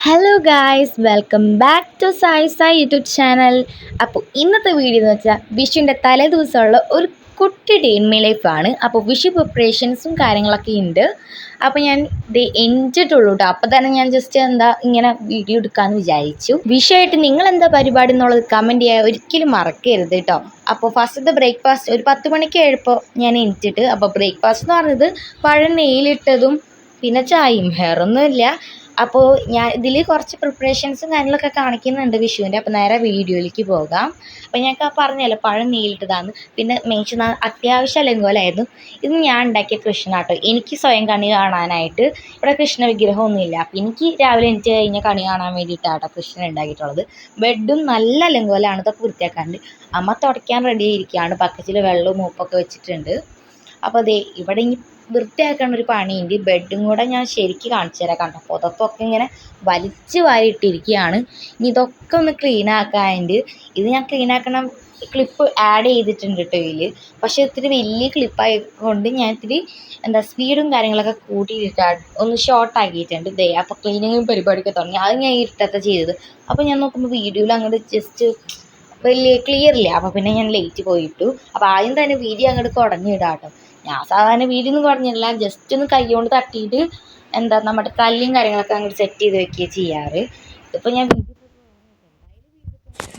Hello guys, welcome back to Sai YouTube channel. അപ്പോൾ ഇന്നത്തെ video എന്ന് വെച്ചാൽ വിഷുവിൻ്റെ തലേ ദിവസമുള്ള ഒരു കുട്ടി ഡേ ഇൻ മൈ ലൈഫാണ്. അപ്പോൾ വിഷു പ്രിപ്പറേഷൻസും കാര്യങ്ങളൊക്കെ ഉണ്ട്. അപ്പോൾ ഞാൻ ഇത് എൻജിട്ടുള്ളൂ കേട്ടോ. അപ്പോൾ തന്നെ ഞാൻ ജസ്റ്റ് ഇങ്ങനെ വീഡിയോ എടുക്കാമെന്ന് വിചാരിച്ചു. വിഷുവായിട്ട് നിങ്ങൾ എന്താ പരിപാടി എന്നുള്ളത് കമൻറ്റ് ചെയ്യാൻ ഒരിക്കലും മറക്കരുത് കേട്ടോ. അപ്പോൾ ഫസ്റ്റത്തെ ബ്രേക്ക്ഫാസ്റ്റ് ഒരു 10 മണിക്ക് എഴുപ്പോൾ ഞാൻ എണീറ്റിട്ട്, അപ്പോൾ ബ്രേക്ക്ഫാസ്റ്റ് എന്ന് പറഞ്ഞത് പഴം നെയ്യിലിട്ടതും പിന്നെ ചായയും, വേറൊന്നുമില്ല. അപ്പോൾ ഞാൻ ഇതിൽ കുറച്ച് പ്രിപ്പറേഷൻസും കാര്യങ്ങളൊക്കെ കാണിക്കുന്നുണ്ട് വിഷുവിൻ്റെ. അപ്പോൾ നേരെ വീഡിയോയിലേക്ക് പോകാം. അപ്പോൾ ഞങ്ങൾക്ക് പറഞ്ഞല്ലോ പഴം നെയ്യിലിട്ടതാണ്. പിന്നെ മേടിച്ച അത്യാവശ്യം അലങ്കോലായിരുന്നു. ഇത് ഞാൻ ഉണ്ടാക്കിയ കൃഷ്ണനാട്ടോ. എനിക്ക് സ്വയം കണി കാണാനായിട്ട് ഇവിടെ കൃഷ്ണ വിഗ്രഹമൊന്നുമില്ല. അപ്പോൾ എനിക്ക് രാവിലെ എണീറ്റ് കഴിഞ്ഞാൽ കണി കാണാൻ വേണ്ടിയിട്ടാട്ടോ കൃഷ്ണൻ ഉണ്ടാക്കിയിട്ടുള്ളത്. ബെഡും നല്ല അലങ്കോലാണ്, ഇതൊക്കെ വൃത്തിയാക്കാണ്ട്. അമ്മ തുടയ്ക്കാൻ റെഡി ആയിരിക്കുകയാണ്. ബക്കറ്റിൽ വെള്ളവും മൂപ്പൊക്കെ വെച്ചിട്ടുണ്ട്. അപ്പോൾ അതെ ഇവിടെ ഇനി വൃത്തിയാക്കേണ്ട ഒരു പണിയുണ്ട്. ബെഡും കൂടെ ഞാൻ ശരിക്കും കാണിച്ചു തരാം. കണ്ടോ, പുതപ്പൊക്കെ ഇങ്ങനെ വലിച്ച് വാരിയിട്ടിരിക്കുകയാണ്. ഇനി ഇതൊക്കെ ഒന്ന് ക്ലീൻ ആക്കാനുണ്ട്. ഇത് ഞാൻ ക്ലീൻ ആക്കണം ക്ലിപ്പ് ആഡ് ചെയ്തിട്ടുണ്ട് കേട്ടോ ഇതിൽ. പക്ഷേ ഇത്തിരി വലിയ ക്ലിപ്പായതുകൊണ്ട് ഞാൻ ഇത്തിരി സ്പീഡും കാര്യങ്ങളൊക്കെ കൂട്ടിയിട്ടാണ് ഒന്ന് ഷോർട്ട് ആക്കിയിട്ടുണ്ട്. ദേ അപ്പോൾ ക്ലീനിങ്ങും പരിപാടിയൊക്കെ തുടങ്ങി. അത് ഞാൻ ഇരുട്ടത്തെ ചെയ്തത്. അപ്പോൾ ഞാൻ നോക്കുമ്പോൾ വീഡിയോയിൽ അങ്ങോട്ട് ജസ്റ്റ് വലിയ ക്ലിയർ ഇല്ല. അപ്പോൾ പിന്നെ ഞാൻ ലേറ്റ് പോയിട്ടു. അപ്പോൾ ആദ്യം തന്നെ വീഡിയോ അങ്ങോട്ട് കുടഞ്ഞിടാം കേട്ടോ. ഞാൻ സാധാരണ വീഡിയോ ഒന്നും കുടഞ്ഞില്ല, ജസ്റ്റ് ഒന്ന് കൈ കൊണ്ട് തട്ടിയിട്ട് നമ്മുടെ കല്ലും കാര്യങ്ങളൊക്കെ അങ്ങോട്ട് സെറ്റ് ചെയ്ത് വെക്കുകയാണ് ചെയ്യാറ്. ഇതിപ്പോൾ ഞാൻ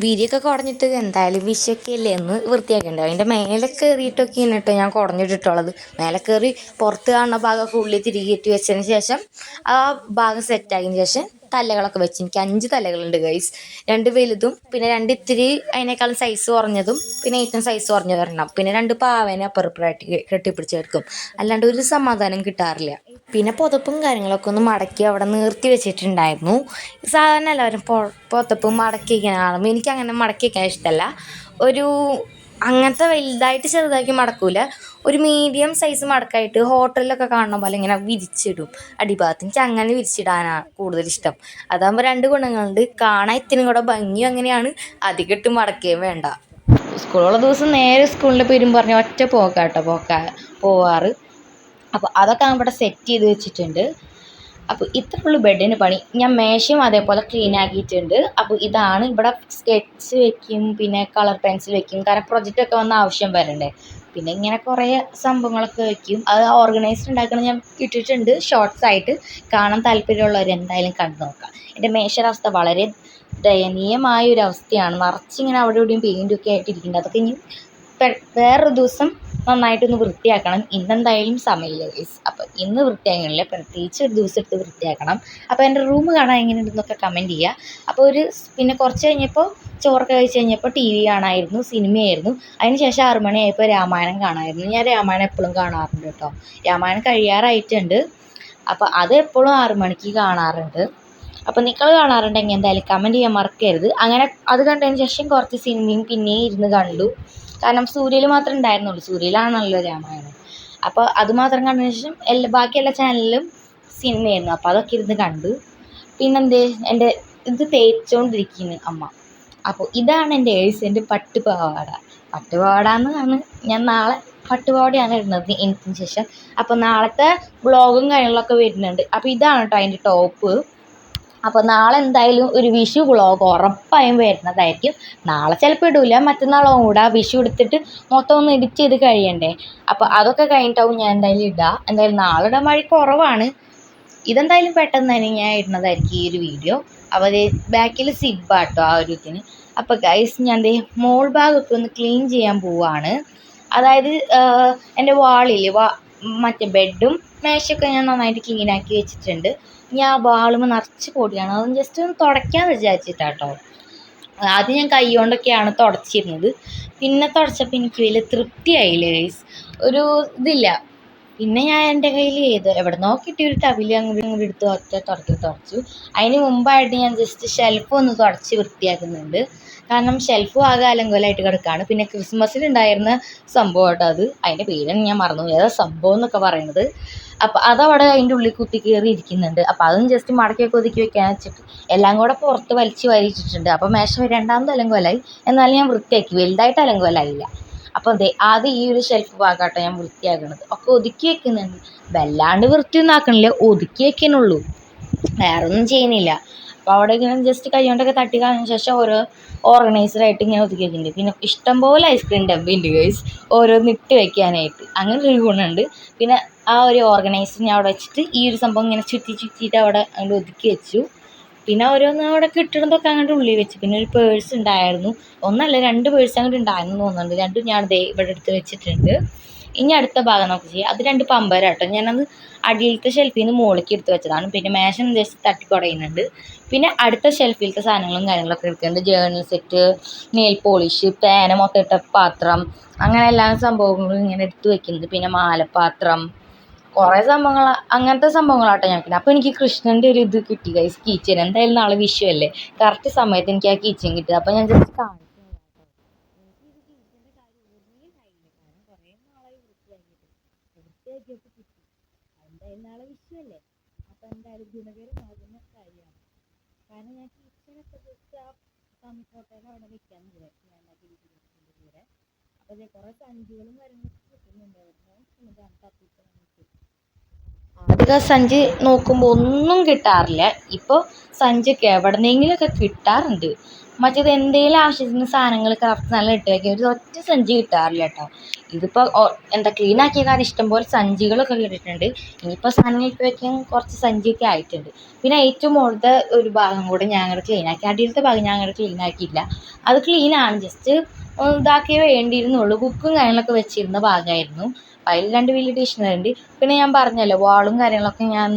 വീഡിയോ ഒക്കെ കുടഞ്ഞിട്ട് എന്തായാലും വിഷയൊക്കെ അല്ലേ എന്ന് വൃത്തിയാക്കണ്ടേ. അതിൻ്റെ മേലെ കയറിയിട്ടൊക്കെയാണ് കേട്ടോ ഞാൻ കുടഞ്ഞിട്ടിട്ടുള്ളത്. മേലെ കയറി പുറത്ത് കാണുന്ന ഭാഗമൊക്കെ ഉള്ളിൽ തിരികെറ്റി വെച്ചതിന് ശേഷം ആ ഭാഗം സെറ്റാക്കിയതിന് ശേഷം തലകളൊക്കെ വെച്ച് എനിക്ക് 5 തലകളുണ്ട് ഗൈസ്. 2 വലുതും പിന്നെ 2 ഇത്തിരി അതിനേക്കാളും സൈസ് കുറഞ്ഞതും പിന്നെ ഏറ്റവും സൈസ് കുറഞ്ഞത് വരണം. പിന്നെ 2 പാവേനെ അപ്പുറപ്പുറമായിട്ട് കെട്ടിപ്പിടിച്ച് കിടക്കും. അല്ലാണ്ട് ഒരു സമാധാനം കിട്ടാറില്ല. പിന്നെ പുതപ്പും കാര്യങ്ങളൊക്കെ ഒന്ന് മടക്കി അവിടെ നിർത്തി വെച്ചിട്ടുണ്ടായിരുന്നു. സാധാരണ എല്ലാവരും പുതപ്പും മടക്കി വയ്ക്കാൻ കാണുമ്പോൾ എനിക്കങ്ങനെ മടക്കി വയ്ക്കാൻ ഇഷ്ടമല്ല. ഒരു അങ്ങനത്തെ വലുതായിട്ട് ചെറുതാക്കി മടക്കൂല, ഒരു മീഡിയം സൈസ് മടക്കായിട്ട് ഹോട്ടലിലൊക്കെ കാണുന്ന പോലെ ഇങ്ങനെ വിരിച്ചിടും അടിഭാഗത്ത്. എനിക്ക് അങ്ങനെ വിരിച്ചിടാനാണ് കൂടുതൽ ഇഷ്ടം. അതാകുമ്പോൾ 2 ഗുണങ്ങളുണ്ട്. കാണാൻ ഇത്തിരി കൂടെ ഭംഗിയും അങ്ങനെയാണ്, അധികം ഇട്ട് മടക്കുകയും വേണ്ട. സ്കൂളുള്ള ദിവസം നേരെ സ്കൂളിൻ്റെ പേരും പറഞ്ഞ് ഒറ്റ പോക്കാട്ടോ പോവാറ്. അപ്പോൾ അതൊക്കെ ഇവിടെ സെറ്റ് ചെയ്ത് വെച്ചിട്ടുണ്ട്. അപ്പോൾ ഇത്രയുള്ളൂ ബെഡിന് പണി. ഞാൻ മേശയും അതേപോലെ ക്ലീൻ ആക്കിയിട്ടുണ്ട്. അപ്പോൾ ഇതാണ് ഇവിടെ സ്കെച്ച് വെക്കും, പിന്നെ കളർ പെൻസിൽ വെക്കും, കാരണം പ്രൊജക്റ്റൊക്കെ വന്ന ആവശ്യം വരണ്ടേ. പിന്നെ ഇങ്ങനെ കുറേ സംഭവങ്ങളൊക്കെ വെക്കും. അത് ഓർഗനൈസ്ഡ് ഉണ്ടാക്കണം ഞാൻ ഇട്ടിട്ടുണ്ട് ഷോർട്സ് ആയിട്ട്. കാണാൻ താല്പര്യമുള്ളവർ എന്തായാലും കണ്ടു നോക്കാം. എൻ്റെ മേശയുടെ അവസ്ഥ വളരെ ദയനീയമായ ഒരു അവസ്ഥയാണ്. നിറച്ചിങ്ങനെ അവിടെ ഇവിടെയും പെയിൻറ്റൊക്കെ ആയിട്ടിരിക്കുന്നുണ്ട്. അതൊക്കെ ഇനി വേറൊരു ദിവസം നന്നായിട്ടൊന്ന് വൃത്തിയാക്കണം. ഇന്നെന്തായാലും സമയമില്ല ഗൈസ്. അപ്പോൾ ഇന്ന് വൃത്തിയാക്കണില്ല, പ്രത്യേകിച്ച് ഒരു ദിവസം എടുത്ത് വൃത്തിയാക്കണം. അപ്പോൾ എൻ്റെ റൂം കാണാൻ എങ്ങനെയുണ്ടെന്നൊക്കെ കമൻറ്റ് ചെയ്യുക. അപ്പോൾ പിന്നെ കുറച്ച് കഴിഞ്ഞപ്പോൾ ചോറൊക്കെ കഴിച്ച് കഴിഞ്ഞപ്പോൾ TV കാണാമായിരുന്നു, സിനിമയായിരുന്നു. അതിന് ശേഷം 6 മണിയായപ്പോൾ രാമായണം കാണാമായിരുന്നു. ഞാൻ രാമായണം എപ്പോഴും കാണാറുണ്ട് കേട്ടോ. രാമായണം കഴിയാറായിട്ടുണ്ട്. അപ്പോൾ അത് എപ്പോഴും 6 മണിക്ക് കാണാറുണ്ട്. അപ്പോൾ നിങ്ങൾ കാണാറുണ്ടെങ്കിൽ എന്തായാലും കമൻറ്റ് ചെയ്യാൻ മറക്കരുത്. അങ്ങനെ അത് കണ്ടതിന് ശേഷം കുറച്ച് സിനിമയും പിന്നെയും ഇരുന്ന് കണ്ടു. കാരണം സൂര്യയിൽ മാത്രമേ ഉണ്ടായിരുന്നുള്ളൂ, സൂര്യയിലാണല്ലോ രാമായണം. അപ്പോൾ അതുമാത്രം കണ്ടതിന് ശേഷം ബാക്കി എല്ലാ ചാനലിലും സിനിമയായിരുന്നു. അപ്പോൾ അതൊക്കെ ഇരുന്ന് കണ്ടു. എൻ്റെ ഇത് തേച്ചുകൊണ്ടിരിക്കുന്നു അമ്മ. അപ്പോൾ ഇതാണ് എൻ്റെ ഏഴ്സിൻ്റെ പട്ടുപാവാട. പട്ടുപാവാട ഞാൻ നാളെ പട്ടുപാവാടയാണ് ഇടുന്നത് എനിക്കിന് ശേഷം. അപ്പോൾ നാളത്തെ വ്ളോഗും കാര്യങ്ങളൊക്കെ വരുന്നുണ്ട്. അപ്പോൾ ഇതാണ് കേട്ടോ അതിൻ്റെ ടോപ്പ്. അപ്പോൾ നാളെ എന്തായാലും ഒരു വിഷു വ്ളോഗ് ഉറപ്പായും വരുന്നതായിരിക്കും. നാളെ ചിലപ്പോൾ ഇടില്ല, മറ്റന്നാളും കൂടെ വിഷു എടുത്തിട്ട് മൊത്തം ഒന്ന് എഡിറ്റ് ചെയ്ത് കഴിയണ്ടേ. അപ്പോൾ അതൊക്കെ കഴിഞ്ഞിട്ടാവും ഞാൻ എന്തായാലും ഇടാം. എന്തായാലും നാളെ ഇടാൻ വഴി കുറവാണ്. ഇതെന്തായാലും പെട്ടെന്ന് തന്നെ ഞാൻ ഇടുന്നതായിരിക്കും ഈ ഒരു വീഡിയോ. അപ്പോൾ അത് ബാക്കിൽ സിബ്ബാട്ടോ ആ ഒരു ഇതിന്. അപ്പോൾ ഗൈസ് ഞാൻ മോൾ ഭാഗമൊക്കെ ഒന്ന് ക്ലീൻ ചെയ്യാൻ പോവാണ്. അതായത് എൻ്റെ വാളിൽ മറ്റേ ബെഡും മേശയൊക്കെ ഞാൻ നന്നായിട്ട് ക്ലീൻ ആക്കി വെച്ചിട്ടുണ്ട്. ഞാൻ വാളുമ്പോൾ നിറച്ച് പൊടിയാണ്, അതൊന്ന് ജസ്റ്റ് ഒന്ന് തുടയ്ക്കാമെന്ന് വിചാരിച്ചിട്ടാട്ടോ. ആദ്യം ഞാൻ കൈ കൊണ്ടൊക്കെയാണ് തുടച്ചിരുന്നത്. പിന്നെ തുടച്ചപ്പോൾ എനിക്ക് വലിയ തൃപ്തിയായില്ല ഗൈസ്, ഒരു ഇതില്ല. പിന്നെ ഞാൻ എൻ്റെ കയ്യിൽ എവിടെ നോക്കിയിട്ട് ഒരു ടവിൽ അങ്ങോട്ട് എടുത്ത് ഒറ്റ തുടച്ചു. അതിന് മുമ്പായിട്ട് ഞാൻ ജസ്റ്റ് ഷെൽഫ് ഒന്ന് തുടച്ച് വൃത്തിയാക്കുന്നുണ്ട്. കാരണം ഷെൽഫും ആകെ അലങ്കോലമായിട്ട് കിടക്കുകയാണ്. പിന്നെ ക്രിസ്മസിലുണ്ടായിരുന്ന സംഭവം കേട്ടോ അത്, അതിൻ്റെ പേരാണ് ഞാൻ മറന്നു, ഏതാ സംഭവം എന്നൊക്കെ പറയുന്നത്. അപ്പോൾ അതവിടെ അതിൻ്റെ ഉള്ളിൽ കുത്തി കയറി ഇരിക്കുന്നുണ്ട്. അപ്പോൾ അതും ജസ്റ്റ് മടക്കിയൊക്കെ ഒതുക്കി വെക്കാൻ വെച്ചിട്ട് എല്ലാം കൂടെ പുറത്ത് വലിച്ച് വരിച്ചിട്ടുണ്ട്. അപ്പോൾ മേശ 2ാമത് അലങ്കോലായി, എന്നാലും ഞാൻ വൃത്തിയാക്കി, വലുതായിട്ട് അലങ്കോലായില്ല. അപ്പോൾ ആദ്യം ഈ ഒരു ഷെൽഫ് ഭാഗമാട്ടോ ഞാൻ വൃത്തിയാക്കണത്. ഒക്കെ ഒതുക്കി വെക്കുന്നുണ്ട്, വല്ലാണ്ട് വൃത്തിയൊന്നും ആക്കണില്ല, ഒതുക്കി വെക്കണുള്ളൂ, വേറൊന്നും ചെയ്യുന്നില്ല. അപ്പോൾ അവിടെ ഇങ്ങനെ ജസ്റ്റ് കൈ കൊണ്ടൊക്കെ തട്ടി കളഞ്ഞ ശേഷം ഓരോ ഓർഗനൈസറായിട്ട് ഇങ്ങനെ ഒതുക്കി വയ്ക്കുന്നുണ്ട്. പിന്നെ ഇഷ്ടംപോലെ ഐസ്ക്രീം ഡബ്ബയുണ്ട് ഗൈസ്, ഓരോന്ന് ഇട്ട് വെക്കാനായിട്ട്. അങ്ങനെ ഒരു ഗുണമുണ്ട്. പിന്നെ ആ ഒരു ഓർഗനൈസർ ഞാൻ അവിടെ വെച്ചിട്ട് ഈ ഒരു സംഭവം ഇങ്ങനെ ചുറ്റിയിട്ട് അവിടെ അങ്ങോട്ട് ഒതുക്കി വെച്ചു. പിന്നെ ഓരോന്ന് അവിടെ കിട്ടുന്നതൊക്കെ അങ്ങോട്ട് ഉള്ളിൽ വെച്ചു. പിന്നെ ഒരു പേഴ്സ് ഉണ്ടായിരുന്നു, ഒന്നല്ല 2 പേഴ്സ് അങ്ങോട്ട് ഉണ്ടായിരുന്നു തോന്നുന്നുണ്ട്. രണ്ടും ഞാൻ ഇവിടെ എടുത്ത് വെച്ചിട്ടുണ്ട്. ഇനി അടുത്ത ഭാഗം നമുക്ക് ചെയ്യാം. അത് 2 പമ്പരാട്ടോ. ഞാനത് അടിയിലത്തെ ഷെൽഫിൽ നിന്ന് മുകളിലേക്ക് എടുത്ത് വെച്ചതാണ്. പിന്നെ മേശം ജസ്റ്റ് തട്ടിക്കുടയുന്നുണ്ട്. പിന്നെ അടുത്ത ഷെൽഫിലത്തെ സാധനങ്ങളും കാര്യങ്ങളൊക്കെ എടുക്കുന്നുണ്ട്. ജേർണൽ സെറ്റ്, നെയിൽ പോളിഷ്, പേന മൊത്തം ഇട്ട പാത്രം, അങ്ങനെ എല്ലാ സംഭവങ്ങളും ഇങ്ങനെ എടുത്ത് വെക്കുന്നുണ്ട്. പിന്നെ മാലപ്പാത്രം, കുറേ സംഭവങ്ങൾ, അങ്ങനത്തെ സംഭവങ്ങളാട്ടോ ഞങ്ങൾക്ക്. അപ്പോൾ എനിക്ക് കൃഷ്ണൻ്റെ ഒരു ഇത് കിട്ടി ഗൈസ്, കീച്ചൻ. എന്തായാലും നാളെ വിഷു അല്ലേ, കറക്റ്റ് സമയത്ത് എനിക്ക് ആ കീച്ചൻ കിട്ടി. അപ്പോൾ ഞാൻ ജസ്റ്റ് കാണിച്ചു. എന്തായാലും നാളെ വിഷുവല്ലേ, അപ്പം എന്തായാലും ഗുണകരമാകുന്ന കാര്യമാണ്. കാരണം ഞാൻ കിച്ചണൊക്കെ ജസ്റ്റ് ആ ഫോട്ടോയിൽ അവിടെ വെക്കാന്ന് വിചാരിച്ചു, ഞാൻ ഉണ്ടാക്കിയിരിക്കുന്നതിൻ്റെ കൂടെ. അപ്പോൾ അതേ കുറേ സഞ്ചികളും കാര്യങ്ങളൊക്കെ കിട്ടുന്നുണ്ട്. ആദ്യമൊക്കെ സഞ്ചി നോക്കുമ്പോൾ ഒന്നും കിട്ടാറില്ല. ഇപ്പോൾ സഞ്ചിയൊക്കെ എവിടെന്നെങ്കിലുമൊക്കെ കിട്ടാറുണ്ട്. മറ്റേത് എന്തെങ്കിലും ആവശ്യത്തിന് സാധനങ്ങൾ ക്രാഫ്റ്റ് നല്ല ഇട്ട് വയ്ക്കും, ഒരു ഒറ്റ സഞ്ചി കിട്ടാറില്ല കേട്ടോ. ഇതിപ്പോൾ ക്ലീൻ ആക്കിയ കാരണം ഇഷ്ടംപോലെ സഞ്ചികളൊക്കെ കിട്ടിയിട്ടുണ്ട്. ഇനിയിപ്പോൾ സാധനങ്ങൾ ഇട്ട് വയ്ക്കാൻ കുറച്ച് സഞ്ചിയൊക്കെ ആയിട്ടുണ്ട്. പിന്നെ ഏറ്റവും മുകളിലത്തെ ഒരു ഭാഗം കൂടെ ഞാൻ അങ്ങോട്ട് ക്ലീൻ ആക്കി. അടിയിലത്തെ ഭാഗം ഞാൻ അങ്ങോട്ട് ക്ലീൻ ആക്കിയില്ല, അത് ക്ലീനാണ്, ജസ്റ്റ് ഇതാക്കിയേ വേണ്ടിയിരുന്നുള്ളൂ. ബുക്കും കാര്യങ്ങളൊക്കെ വെച്ചിരുന്ന ഭാഗമായിരുന്നു. അതിൽ 2 വലിയ ഡിക്ഷണറി ഉണ്ട്. പിന്നെ ഞാൻ പറഞ്ഞല്ലോ വാളും കാര്യങ്ങളൊക്കെ ഞാൻ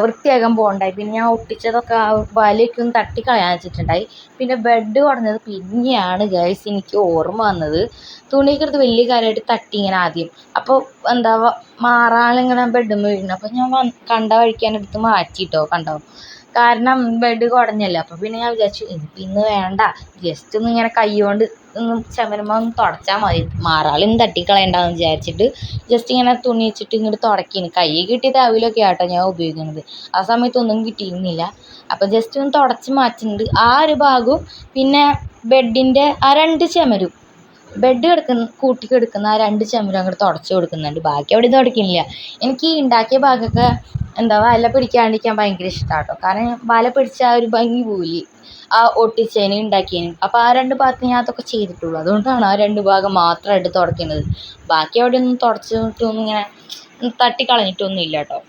വൃത്തിയാക്കാൻ പോകണ്ടായി. പിന്നെ ഞാൻ ഒട്ടിച്ചതൊക്കെ ആ വലയൊക്കെ ഒന്ന് തട്ടിക്കളയാൻ വെച്ചിട്ടുണ്ടായി. പിന്നെ ബെഡ് കുറഞ്ഞത് പിന്നെയാണ് ഗൈസ് എനിക്ക് ഓർമ്മ വന്നത്. തുണിയൊക്കെ എടുത്ത് വലിയ കാര്യമായിട്ട് തട്ടി ഇങ്ങനെ ആദ്യം. അപ്പോൾ മാറാളിങ്ങനെ ബെഡുമ്മ വീഴുന്നു. അപ്പോൾ ഞാൻ കണ്ട വഴിക്കാനെടുത്ത് മാറ്റിയിട്ടോ, കണ്ടോ, കാരണം ബെഡ് കുടഞ്ഞല്ലേ. അപ്പോൾ പിന്നെ ഞാൻ വിചാരിച്ചു ഇന്ന് വേണ്ട, ജസ്റ്റ് ഒന്ന് ഇങ്ങനെ കൈ കൊണ്ട് ഒന്ന് ചുമരുമ്പോൾ ഒന്ന് തുടച്ചാൽ മതി, മാറാളിന്ന് തട്ടിക്കളയണ്ടെന്ന് വിചാരിച്ചിട്ട് ജസ്റ്റ് ഇങ്ങനെ തുണി വെച്ചിട്ട് ഇങ്ങോട്ട് തുടക്കിന്. കൈ കിട്ടിയ തവിലൊക്കെ ആട്ടോ ഞാൻ ഉപയോഗിക്കുന്നത്, ആ സമയത്തൊന്നും കിട്ടിയിരുന്നില്ല. അപ്പോൾ ജസ്റ്റ് ഒന്ന് തുടച്ച് മാറ്റുന്നുണ്ട് ആ ഒരു ഭാഗവും. പിന്നെ ബെഡിൻ്റെ ആ 2 ചുമരും, ബെഡ് കൂട്ടി കിടക്കുന്ന ആ 2 ചുമരും അങ്ങോട്ട് തുടച്ച് കൊടുക്കുന്നുണ്ട്. ബാക്കി അവിടെ തുടക്കുന്നില്ല. എനിക്ക് ഈ ഉണ്ടാക്കിയ ഭാഗമൊക്കെ വല പിടിക്കാണ്ടിരിക്കാൻ ഭയങ്കര ഇഷ്ടമാണ് കേട്ടോ. കാരണം വല പിടിച്ച ആ ഒരു ഭംഗി പോയി ആ ഒട്ടിച്ചതിന് ഉണ്ടാക്കിയതിന്. അപ്പോൾ ആ 2 ഭാഗത്ത് ഞാൻ അതൊക്കെ ചെയ്തിട്ടുള്ളൂ, അതുകൊണ്ടാണ് ആ 2 ഭാഗം മാത്രമായിട്ട് തുടയ്ക്കുന്നത്. ബാക്കി അവിടെ ഒന്നും തുടച്ചിട്ടൊന്നും ഇങ്ങനെ തട്ടിക്കളഞ്ഞിട്ടൊന്നും ഇല്ല കേട്ടോ.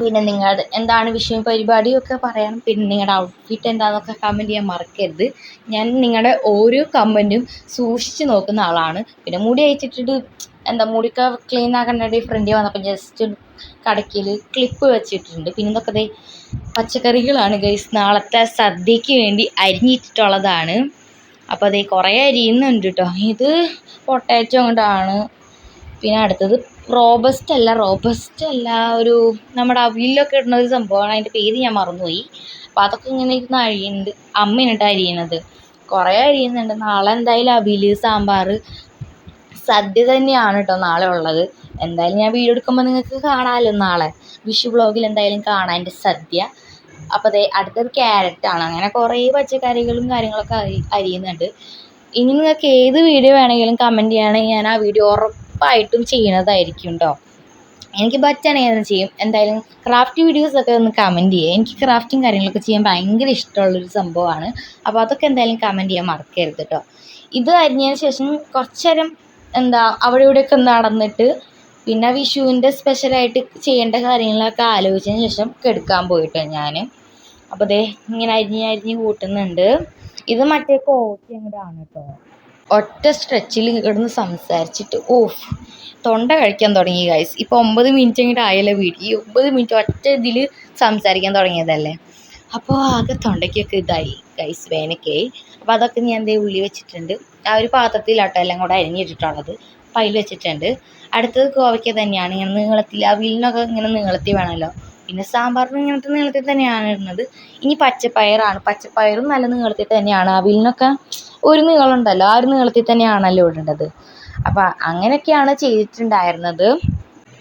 പിന്നെ നിങ്ങളുടെ എന്താണ് വിഷയം പരിപാടിയൊക്കെ പറയണം. പിന്നെ നിങ്ങളുടെ ഔട്ട്ഫിറ്റ് എന്താണെന്നൊക്കെ കമൻറ്റ് ചെയ്യാൻ മറക്കരുത്. ഞാൻ നിങ്ങളുടെ ഓരോ കമൻറ്റും സൂക്ഷിച്ച് നോക്കുന്ന ആളാണ്. പിന്നെ മുടി അയച്ചിട്ടിട്ട് മുടിയൊക്കെ ക്ലീൻ ആക്കേണ്ട ഫ്രണ്ടിൽ വന്നപ്പോൾ ജസ്റ്റ് കടക്കിൽ ക്ലിപ്പ് വെച്ചിട്ടുണ്ട്. പിന്നെ ഇതൊക്കെ പച്ചക്കറികളാണ് ഗൈസ്, നാളത്തെ സദ്യക്ക് വേണ്ടി അരിഞ്ഞിട്ടിട്ടുള്ളതാണ്. അപ്പോൾ അതേ കുറേ അരിയുന്നുണ്ട് കേട്ടോ. ഇത് പൊട്ടാറ്റോ കൊണ്ടാണ്. പിന്നെ അടുത്തത് റോബസ്റ്റ് അല്ല, ഒരു നമ്മുടെ അവിലൊക്കെ ഇടുന്ന ഒരു സംഭവമാണ്, അതിൻ്റെ പേര് ഞാൻ മറന്നുപോയി. അപ്പോൾ അതൊക്കെ ഇങ്ങനെ ഇരുന്ന് അരിയുന്നുണ്ട്, അമ്മയാണ് അരിയണത്. കുറേ അരിയുന്നുണ്ട്. നാളെ എന്തായാലും അവിൽ, സാമ്പാർ, സദ്യ തന്നെയാണ് കേട്ടോ നാളെ ഉള്ളത്. എന്തായാലും ഞാൻ വീഡിയോ എടുക്കുമ്പോൾ നിങ്ങൾക്ക് കാണാമല്ലോ, നാളെ വിഷു വ്ളോഗിൽ എന്തായാലും കാണാം എൻ്റെ സദ്യ. അപ്പോൾ അതേ അടുത്തത് ക്യാരറ്റാണ്. അങ്ങനെ കുറേ പച്ചക്കറികളും കാര്യങ്ങളൊക്കെ അരിയുന്നുണ്ട്. ഇനി നിങ്ങൾക്ക് ഏത് വീഡിയോ വേണമെങ്കിലും കമൻറ്റ് ചെയ്യുകയാണെങ്കിൽ ഞാൻ ആ വീഡിയോ ഉറപ്പായിട്ടും ചെയ്യണതായിരിക്കും കേട്ടോ. എനിക്ക് പറ്റുകയാണെങ്കിൽ ഞാൻ ചെയ്യും. എന്തായാലും ക്രാഫ്റ്റ് വീഡിയോസൊക്കെ ഒന്ന് കമൻറ്റ് ചെയ്യുക. എനിക്ക് ക്രാഫ്റ്റും കാര്യങ്ങളൊക്കെ ചെയ്യാൻ ഭയങ്കര ഇഷ്ടമുള്ളൊരു സംഭവമാണ്. അപ്പോൾ അതൊക്കെ എന്തായാലും കമൻറ്റ് ചെയ്യാൻ മറക്കരുത് കേട്ടോ. ഇത് അരിഞ്ഞതിന് ശേഷം കുറച്ച് നേരം അവിടെ ഇവിടെയൊക്കെ നടന്നിട്ട് പിന്നെ വിഷുവിൻ്റെ സ്പെഷ്യലായിട്ട് ചെയ്യേണ്ട കാര്യങ്ങളൊക്കെ ആലോചിച്ചതിന് ശേഷം കിടക്കാൻ പോയിട്ടോ ഞാൻ. അപ്പോൾ ദേ ഇങ്ങനെ അരിഞ്ഞ് കൂട്ടുന്നുണ്ട്. ഇത് മറ്റേ കോട്ടി അങ്ങോട്ടാണ് കേട്ടോ. ഒറ്റ സ്ട്രെച്ചിൽ കിടന്ന് സംസാരിച്ചിട്ട് തൊണ്ട കഴിക്കാൻ തുടങ്ങി ഗൈസ്. ഇപ്പോൾ 9 മിനിറ്റ് അങ്ങോട്ട് ആയല്ലോ വീഡിയോ. ഈ 9 മിനിറ്റ് ഒറ്റ ഇതിൽ സംസാരിക്കാൻ തുടങ്ങിയതല്ലേ. അപ്പോൾ ആകെ തൊണ്ടയ്ക്കൊക്കെ ഇതായി ഗൈസ്, വേനയ്ക്കായി. അപ്പോൾ അതൊക്കെ ഞാൻ ഉള്ളി വെച്ചിട്ടുണ്ട്. ആ ഒരു പാത്രത്തിലാട്ടോ എല്ലാം കൂടെ അരിഞ്ഞിട്ടിട്ടുള്ളത്, പൈൽ വെച്ചിട്ടുണ്ട്. അടുത്തത് കോവയ്ക്ക തന്നെയാണ്. ഇങ്ങനെ നീളത്തിൽ, അവിലിനൊക്കെ ഇങ്ങനെ നീളത്തിൽ വേണമല്ലോ. പിന്നെ സാമ്പാറിന് ഇങ്ങനത്തെ നീളത്തിൽ തന്നെയാണ് ഇടുന്നത്. ഇനി പച്ചപ്പയറും നല്ല നീളത്തിൽ തന്നെയാണ്. അവിലിനൊക്കെ ഒരു നീളമുണ്ടല്ലോ, ആ ഒരു നീളത്തിൽ തന്നെയാണല്ലോ ഇടേണ്ടത്. അപ്പോൾ അങ്ങനെയൊക്കെയാണ് ചെയ്തിട്ടുണ്ടായിരുന്നത്.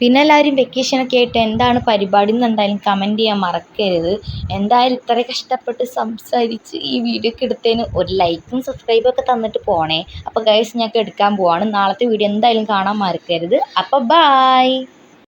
പിന്നെ എല്ലാവരും വെക്കേഷനൊക്കെ ആയിട്ട് എന്താണ് പരിപാടി എന്ന് എന്തായാലും കമൻറ്റ് ചെയ്യാൻ മറക്കരുത്. എന്തായാലും ഇത്ര കഷ്ടപ്പെട്ട് സംസാരിച്ച് ഈ വീഡിയോ ഒക്കെ എടുത്തതിന് ഒരു ലൈക്കും സബ്സ്ക്രൈബൊക്കെ തന്നിട്ട് പോണേ. അപ്പോൾ ഗൈസ് ഞാൻ എടുക്കാൻ പോവാണ്. നാളത്തെ വീഡിയോ എന്തായാലും കാണാൻ മറക്കരുത്. അപ്പോൾ ബായ്.